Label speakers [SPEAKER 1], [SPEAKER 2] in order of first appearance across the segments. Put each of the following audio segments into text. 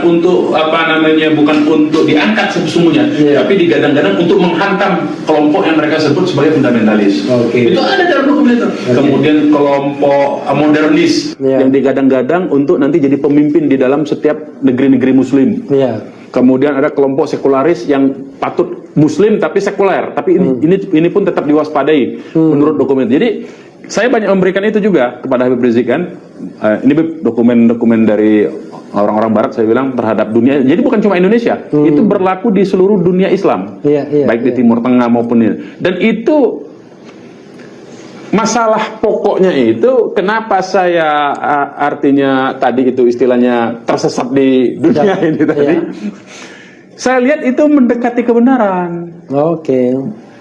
[SPEAKER 1] untuk bukan untuk diangkat sesungguhnya, tapi digadang-gadang untuk menghantam kelompok yang mereka sebut sebagai fundamentalis. Itu ada dalam dokumen itu. Kemudian kelompok modernis yang digadang-gadang untuk nanti jadi pemimpin di dalam setiap negeri-negeri Muslim. Kemudian ada kelompok sekularis yang patut Muslim tapi sekuler, tapi ini pun tetap diwaspadai menurut dokumen. Jadi saya banyak memberikan itu juga kepada Habib Rizik kan. Ini dokumen-dokumen dari orang-orang Barat, saya bilang, terhadap dunia. Jadi bukan cuma Indonesia, itu berlaku di seluruh dunia Islam, baik di Timur Tengah maupun ini. Dan itu masalah pokoknya itu kenapa saya artinya tadi itu istilahnya tersesat di dunia ini tadi. Saya lihat itu mendekati kebenaran.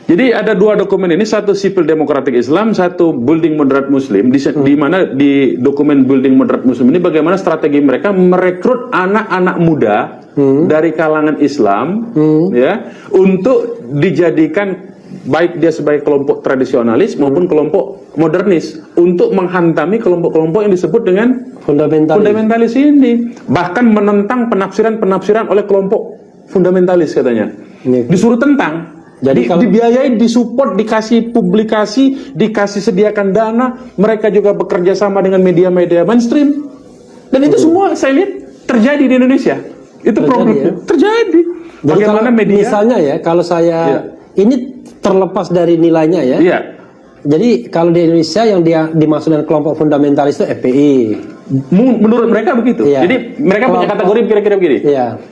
[SPEAKER 1] Jadi ada dua dokumen ini, satu Sipil Demokratik Islam, satu Building Moderate Muslim, di mana di dokumen Building Moderate Muslim ini bagaimana strategi mereka merekrut anak-anak muda dari kalangan Islam ya untuk dijadikan baik dia sebagai kelompok tradisionalis maupun kelompok modernis untuk menghantami kelompok-kelompok yang disebut dengan fundamentalis ini, bahkan menentang penafsiran-penafsiran oleh kelompok fundamentalis katanya. Disuruh tentang. Jadi dibiayai, disupport, dikasih publikasi, dikasih sediakan dana, mereka juga bekerja sama dengan media-media mainstream. Dan itu semua saya lihat terjadi di Indonesia. Itu problemnya. Terjadi. Bagaimana media?
[SPEAKER 2] Misalnya ya, kalau saya ini terlepas dari nilainya ya. Jadi kalau di Indonesia yang dimaksud dengan kelompok fundamentalis itu FPI.
[SPEAKER 1] Menurut mereka begitu. Jadi mereka punya kategori kira-kira begini.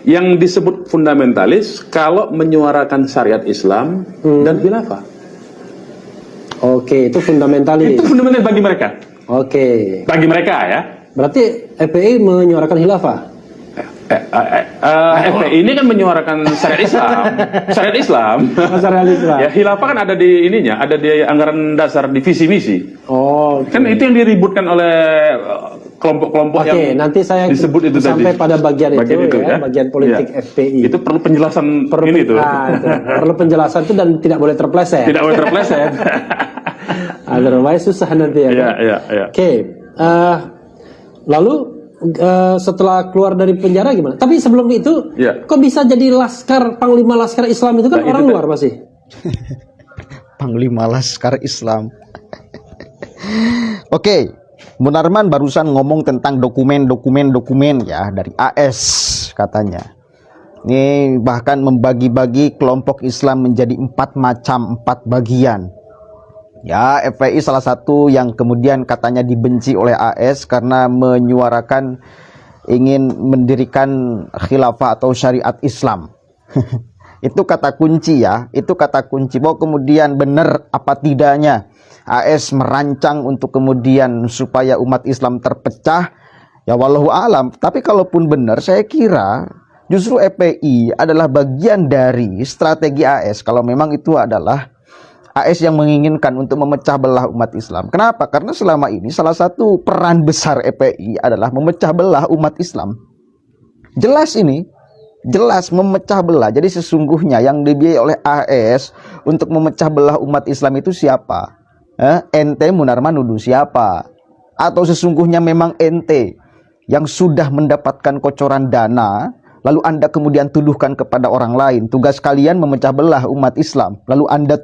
[SPEAKER 1] Yang disebut fundamentalis kalau menyuarakan syariat Islam dan khilafah.
[SPEAKER 2] Itu fundamentalis.
[SPEAKER 1] Itu fundamentalis bagi mereka. Bagi mereka ya.
[SPEAKER 2] Berarti FPI menyuarakan khilafah.
[SPEAKER 1] FPI ini kan menyuarakan syariat Islam. Syariat Islam. Ya, khilafah kan ada di ininya, ada di anggaran dasar di visi misi. Kan itu yang diributkan oleh kelompok-kelompok yang
[SPEAKER 2] nanti saya
[SPEAKER 1] disebut itu
[SPEAKER 2] sampai
[SPEAKER 1] tadi.
[SPEAKER 2] pada bagian itu ya, bagian politik FPI.
[SPEAKER 1] Itu perlu penjelasan ini tuh.
[SPEAKER 2] Perlu penjelasan itu dan tidak boleh terpleset.
[SPEAKER 1] Tidak boleh terpleset.
[SPEAKER 2] Otherwise susah nanti ya. Lalu setelah keluar dari penjara gimana? Tapi sebelum itu, kok bisa jadi Panglima Laskar Islam itu kan orang luar masih?
[SPEAKER 3] Panglima Laskar Islam. Munarman barusan ngomong tentang dokumen ya dari AS katanya. Ini bahkan membagi-bagi kelompok Islam menjadi 4 macam, 4 bagian. Ya, FPI salah satu yang kemudian katanya dibenci oleh AS karena menyuarakan ingin mendirikan khilafah atau syariat Islam. Itu kata kunci ya, itu kata kunci. Bahwa kemudian benar apa tidaknya AS merancang untuk kemudian supaya umat Islam terpecah, ya wallahu alam. Tapi kalaupun benar, saya kira justru FPI adalah bagian dari strategi AS kalau memang itu adalah AS yang menginginkan untuk memecah belah umat Islam. Kenapa? Karena selama ini salah satu peran besar FPI adalah memecah belah umat Islam. Jelas ini, jelas memecah belah. Jadi sesungguhnya yang dibiayai oleh AS untuk memecah belah umat Islam itu siapa? Ente Munarman nuduh siapa? Atau sesungguhnya memang ente yang sudah mendapatkan kocoran dana, lalu Anda kemudian tuduhkan kepada orang lain, tugas kalian memecah belah umat Islam, lalu Anda